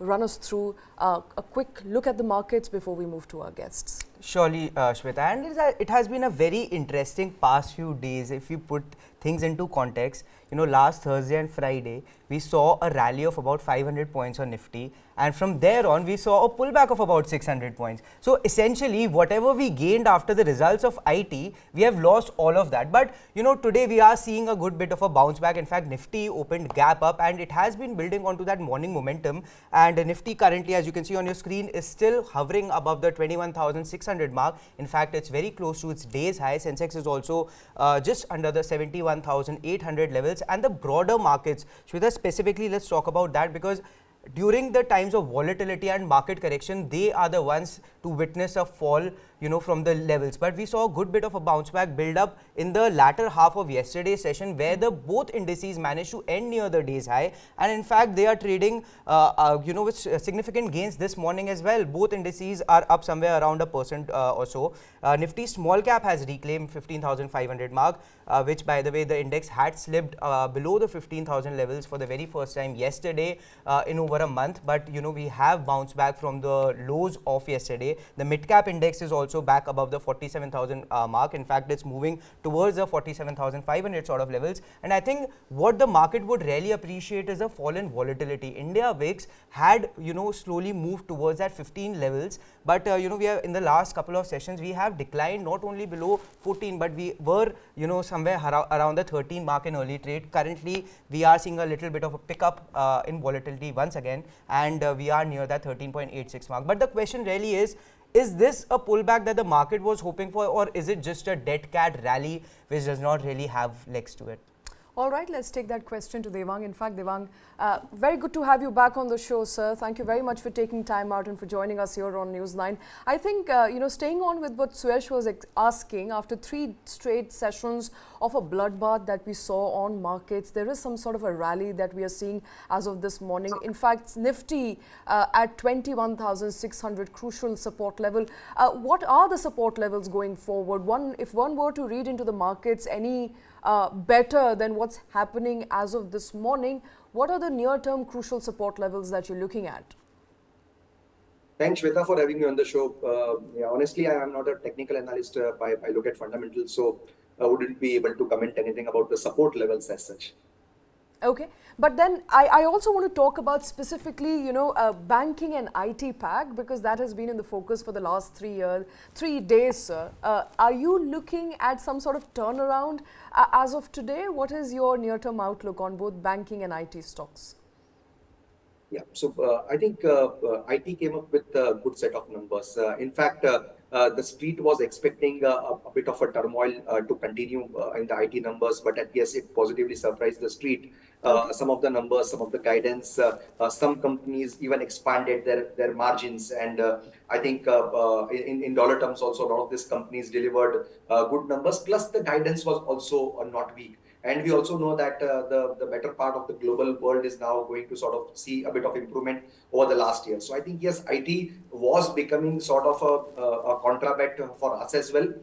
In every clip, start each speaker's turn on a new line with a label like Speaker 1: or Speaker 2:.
Speaker 1: run us through a quick look at the markets before we move to our guests.
Speaker 2: Surely, Shweta, and it has been a very interesting past few days. If you put things into context, last Thursday and Friday, we saw a rally of about 500 points on Nifty, and from there on, we saw a pullback of about 600 points. So essentially, whatever we gained after the results of IT, we have lost all of that. But today we are seeing a good bit of a bounce back. In fact, Nifty opened gap up, and it has been building onto that morning momentum. And Nifty currently, as you can see on your screen, is still hovering above the 21,600 mark. In fact, it's very close to its day's high. Sensex is also just under the 71,800 levels, and the broader markets. Shweta, specifically, let's talk about that, because during the times of volatility and market correction, they are the ones to witness a fall, from the levels. But we saw a good bit of a bounce back build up in the latter half of yesterday's session, where the both indices managed to end near the day's high. And in fact, they are trading, with significant gains this morning as well. Both indices are up somewhere around 1% or so. Nifty small cap has reclaimed 15,500 mark, which, by the way, the index had slipped below the 15,000 levels for the very first time yesterday in over a month. But we have bounced back from the lows of yesterday. The mid cap index is also back above the 47,000 mark. In fact, it's moving towards the 47,500 sort of levels. And I think what the market would really appreciate is a fall in volatility. India VIX had slowly moved towards that 15 levels, but we are in the last couple of sessions we have declined not only below 14, but we were somewhere around the 13 mark in early trade. Currently we are seeing a little bit of a pickup in volatility once again, and we are near that 13.86 mark. But the question really is this a pullback that the market was hoping for, or is it just a dead cat rally which does not really have legs to it?
Speaker 1: All right, let's take that question to Devang. In fact, Devang, very good to have you back on the show, sir. Thank you very much for taking time out and for joining us here on News 9. I think, staying on with what Suyash was asking, after 3 straight sessions of a bloodbath that we saw on markets, there is some sort of a rally that we are seeing as of this morning. In fact, Nifty at 21,600, crucial support level. What are the support levels going forward? If one were to read into the markets any better than what's happening as of this morning, what are the near-term crucial support levels that you're looking at?
Speaker 3: Thanks, Shweta, for having me on the show. Honestly, I am not a technical analyst. I look at fundamentals, so I wouldn't be able to comment anything about the support levels as such.
Speaker 1: Okay, but then I also want to talk about specifically, banking and IT pack, because that has been in the focus for the last 3 days, sir. Are you looking at some sort of turnaround as of today? What is your near-term outlook on both banking and IT stocks?
Speaker 3: Yeah, so I think IT came up with a good set of numbers. In fact, the street was expecting a bit of a turmoil to continue in the IT numbers, but yes, it positively surprised the street. Some of the numbers, some of the guidance, some companies even expanded their margins, and I think in dollar terms also a lot of these companies delivered good numbers, plus the guidance was also not weak. And we also know that the better part of the global world is now going to sort of see a bit of improvement over the last year. So I think, yes, IT was becoming sort of a contraband for us as well.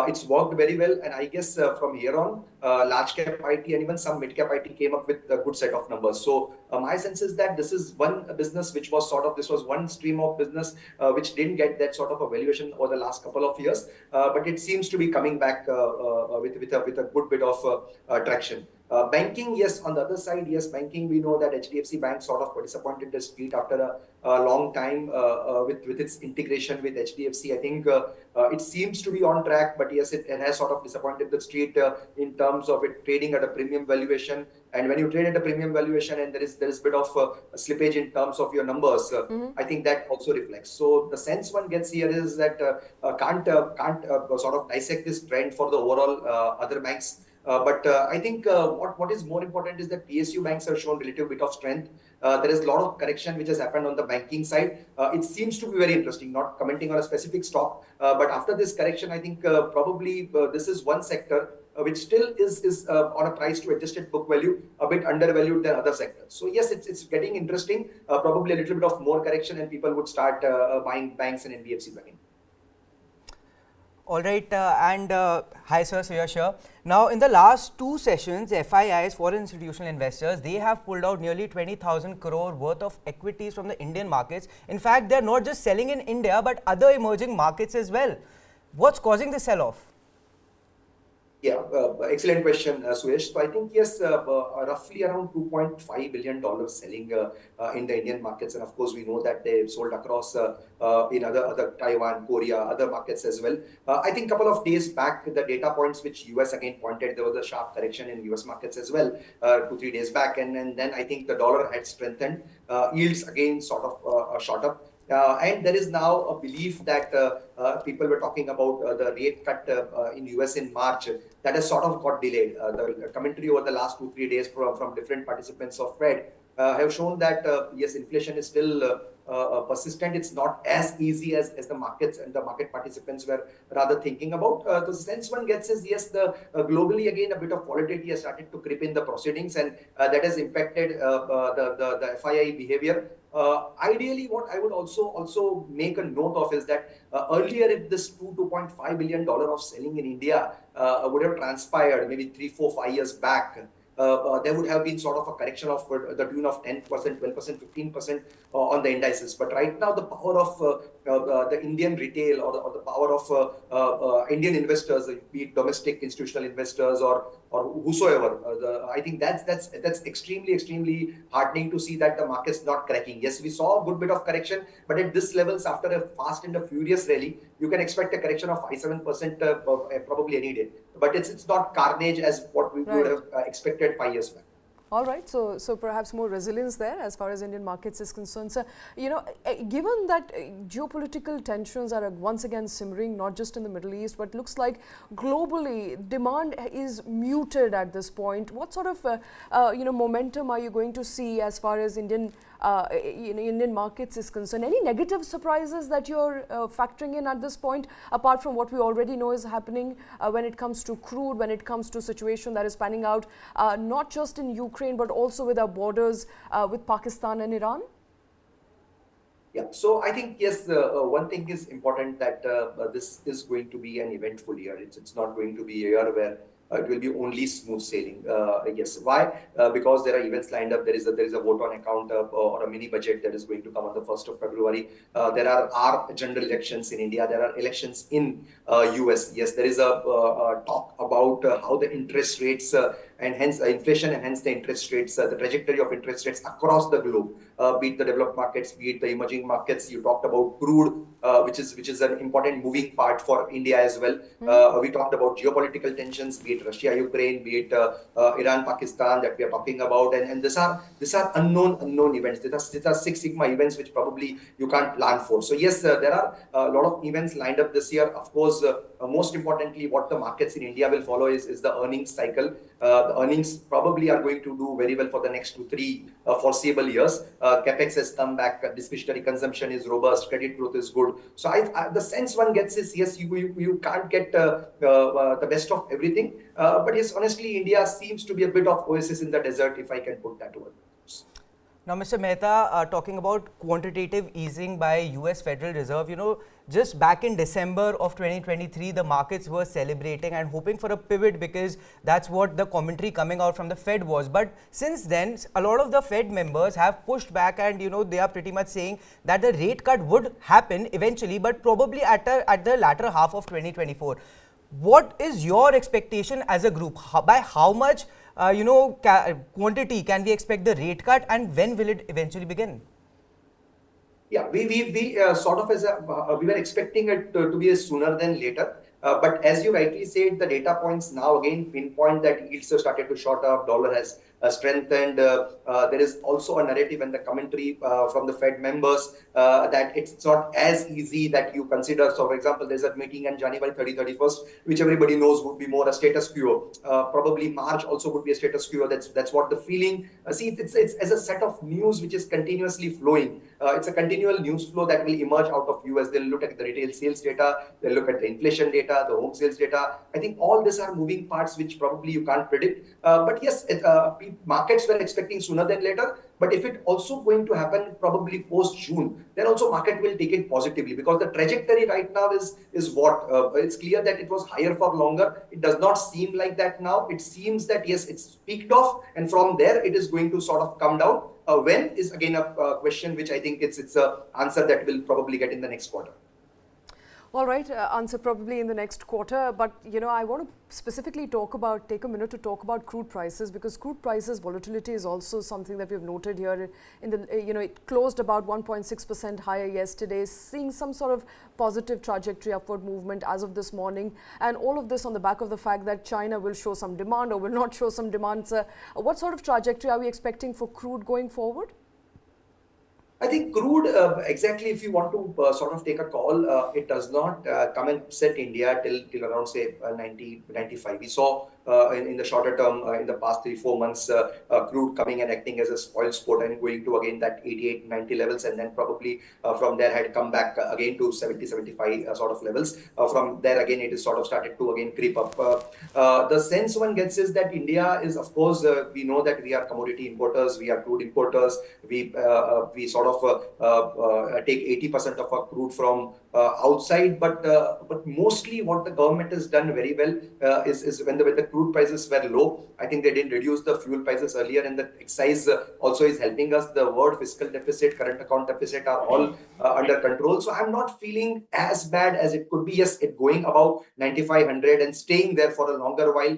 Speaker 3: It's worked very well, and I guess from here on, large cap IT and even some mid cap IT came up with a good set of numbers. So my sense is that this is one business which was this was one stream of business which didn't get that sort of a valuation over the last couple of years, but it seems to be coming back with a good bit of traction. Banking, yes, on the other side, yes, banking, we know that HDFC Bank sort of disappointed the street after a long time with its integration with HDFC. I think it seems to be on track, but yes, it has sort of disappointed the street in terms of it trading at a premium valuation. And when you trade at a premium valuation and there is a bit of slippage in terms of your numbers, I think that also reflects. So the sense one gets here is that can't sort of dissect this trend for the overall other banks. But I think what is more important is that PSU banks have shown relative bit of strength. There is a lot of correction which has happened on the banking side. It seems to be very interesting, not commenting on a specific stock, but after this correction, I think probably this is one sector which still is on a price to adjusted book value a bit undervalued than other sectors. So yes, it's getting interesting. Probably a little bit of more correction and people would start buying banks and NBFCs again.
Speaker 2: All right, hi sir, Suyash here. Now, in the last two sessions, FIIs, foreign institutional investors, they have pulled out nearly 20,000 crore worth of equities from the Indian markets. In fact, they're not just selling in India, but other emerging markets as well. What's causing the sell-off?
Speaker 3: Yeah, excellent question, Suyesh. So I think yes, roughly around $2.5 billion selling in the Indian markets, and of course we know that they sold across in other Taiwan, Korea, other markets as well. I think a couple of days back, the data points which US again pointed, there was a sharp correction in US markets as well, 2-3 days back, and then I think the dollar had strengthened, yields again sort of shot up. And there is now a belief that people were talking about the rate cut in US in March that has sort of got delayed. The commentary over the last 2-3 days from different participants of Fed have shown that yes, inflation is still persistent. It's not as easy as the markets and the market participants were rather thinking about. The sense one gets is yes, the globally again a bit of volatility has started to creep in the proceedings, and that has impacted the FII behavior. Ideally, what I would also make a note of is that earlier, if this $2.5 billion of selling in India would have transpired maybe 3, 4, 5 years back, there would have been sort of a correction of the tune of 10%, 12%, 15% on the indices. But right now, the power of the Indian retail or the power of Indian investors, be it domestic institutional investors or whosoever, I think that's extremely heartening to see that the market's not cracking. Yes, we saw a good bit of correction, but at this levels, after a fast and a furious rally, you can expect a correction of 5-7% probably any day. But it's not carnage as what we would have expected 5 years back.
Speaker 1: All right, so perhaps more resilience there as far as Indian markets is concerned. So, given that geopolitical tensions are once again simmering, not just in the Middle East, but looks like globally demand is muted at this point. What sort of momentum are you going to see as far as Indian markets is concerned? Any negative surprises that you're factoring in at this point, apart from what we already know is happening when it comes to crude, when it comes to situation that is panning out, not just in Ukraine, but also with our borders with Pakistan and Iran?
Speaker 3: Yeah, so I think, yes, one thing is important that this is going to be an eventful year. It's not going to be a year where it will be only smooth sailing. Yes. Why? Because there are events lined up. There is a vote on account or a mini budget that is going to come on the 1st of February. There are general elections in India. There are elections in US. Yes, there is a talk about how the interest rates and hence inflation and hence the interest rates, the trajectory of interest rates across the globe, be it the developed markets, be it the emerging markets. You talked about crude, which is an important moving part for India as well. We talked about geopolitical tensions, be it Russia, Ukraine, be it Iran, Pakistan that we are talking about, and these are unknown events. These are Six Sigma events which probably you can't plan for. So yes, there are a lot of events lined up this year. Of course, most importantly, what the markets in India will follow is the earnings cycle. The earnings probably are going to do very well for the next 2-3 foreseeable years. Capex has come back. Discretionary consumption is robust. Credit growth is good. So the sense one gets is yes, you can't get the best of everything. But yes, honestly, India seems to be a bit of oasis in the desert, if I can put that word.
Speaker 2: Now, Mr. Mehta, talking about quantitative easing by US Federal Reserve, just back in December of 2023, the markets were celebrating and hoping for a pivot because that's what the commentary coming out from the Fed was. But since then, a lot of the Fed members have pushed back and, they are pretty much saying that the rate cut would happen eventually, but probably at the latter half of 2024. What is your expectation as a group? By how much quantity can we expect the rate cut, and when will it eventually begin?
Speaker 3: Yeah, we sort of we were expecting it to be sooner than later. But as you rightly said, the data points now again pinpoint that yields have started to short up, dollar has strengthened. There is also a narrative and the commentary from the Fed members that it's not as easy that you consider. So, for example, there's a meeting on January 30, 31st, which everybody knows would be more a status quo. Probably March also would be a status quo. That's what the feeling. See, it's as a set of news which is continuously flowing. It's a continual news flow that will emerge out of US. They'll look at the retail sales data. They'll look at the inflation data, the home sales data. I think all these are moving parts which probably you can't predict. But yes, markets were expecting sooner than later. But if it also going to happen probably post-June, then also market will take it positively, because the trajectory right now is what? It's clear that it was higher for longer. It does not seem like that now. It seems that yes, it's peaked off, and from there it is going to sort of come down. When is again a question which I think it's a answer that we'll probably get in the next quarter.
Speaker 1: All right, answer probably in the next quarter. But, I want to specifically take a minute to talk about crude prices, because crude prices volatility is also something that we've noted here. It closed about 1.6% higher yesterday, seeing some sort of positive trajectory, upward movement as of this morning. And all of this on the back of the fact that China will show some demand or will not show some demand. So, what sort of trajectory are we expecting for crude going forward?
Speaker 3: I think crude, exactly, if you want to sort of take a call, it does not come and upset India till around, say, 90, 95. We saw in the shorter term, in the past 3-4 months, crude coming and acting as a spoil sport and going to again that 88, 90 levels, and then probably from there had come back again to 70, 75 sort of levels. From there again, it is sort of started to again creep up. The sense one gets is that India is, of course, we know that we are commodity importers, we are crude importers, we sort of take 80% of our crude from outside, but mostly what the government has done very well is when the crude prices were low, I think they didn't reduce the fuel prices earlier, and the excise also is helping us. The word fiscal deficit, current account deficit are all under control. So I'm not feeling as bad as it could be. Yes, it going above 9500 and staying there for a longer while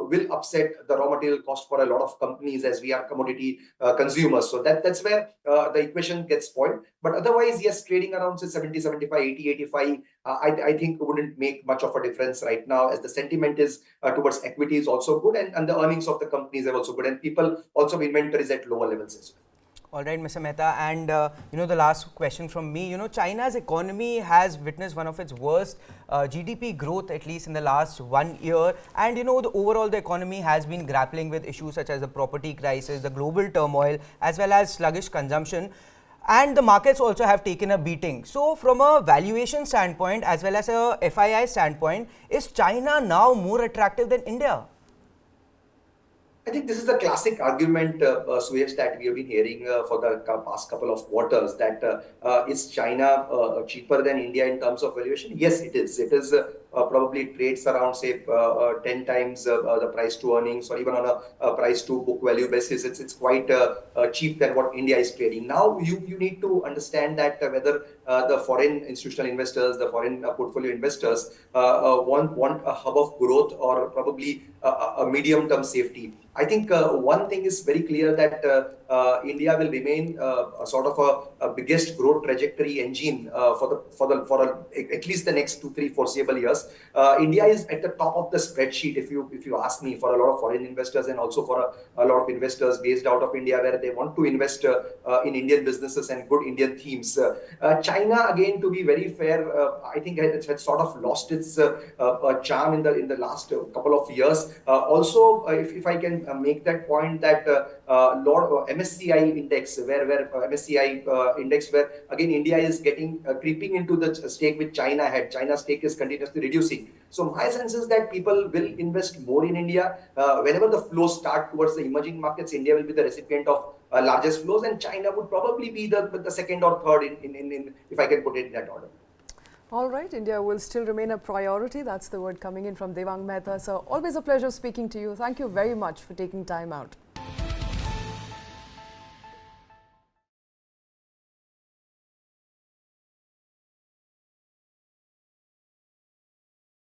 Speaker 3: will upset the raw material cost for a lot of companies, as we are commodity consumers. So that's where the equation gets spoiled. But otherwise, yes, trading around say 70, 75, 80, 85, I think wouldn't make much of a difference right now, as the sentiment is towards equity is also good, and the earnings of the companies are also good, and people also have inventories at lower levels as well.
Speaker 2: All right, Mr. Mehta, and the last question from me. China's economy has witnessed one of its worst GDP growth, at least in the last 1 year, and the economy has been grappling with issues such as the property crisis, the global turmoil, as well as sluggish consumption. And the markets also have taken a beating. So from a valuation standpoint as well as a FII standpoint, is China now more attractive than India?
Speaker 3: I think this is the classic argument, Suyash, that we have been hearing for the past couple of quarters, that is China cheaper than India in terms of valuation? Yes, it is. It is probably trades around, say, 10 times the price to earnings, or even on a price to book value basis. It's quite cheap than what India is trading. Now, you need to understand that whether the foreign institutional investors, the foreign portfolio investors want a hub of growth or probably a medium-term safety. I think one thing is very clear, that India will remain a sort of a biggest growth trajectory engine for at least the next 2-3 foreseeable years. India is at the top of the spreadsheet, if you ask me, for a lot of foreign investors, and also for a lot of investors based out of India, where they want to invest in Indian businesses and good Indian themes. China, again, to be very fair, I think it had sort of lost its charm in the last couple of years. Also, if I can make that point, that MSCI index, where MSCI index, where again India is getting creeping into the stake which China had. China's stake is continuously reducing. So my sense is that people will invest more in India. Whenever the flows start towards the emerging markets, India will be the recipient of largest flows, and China would probably be the second or third in if I can put it in that order.
Speaker 1: All right, India will still remain a priority. That's the word coming in from Devang Mehta. So always a pleasure speaking to you. Thank you very much for taking time out.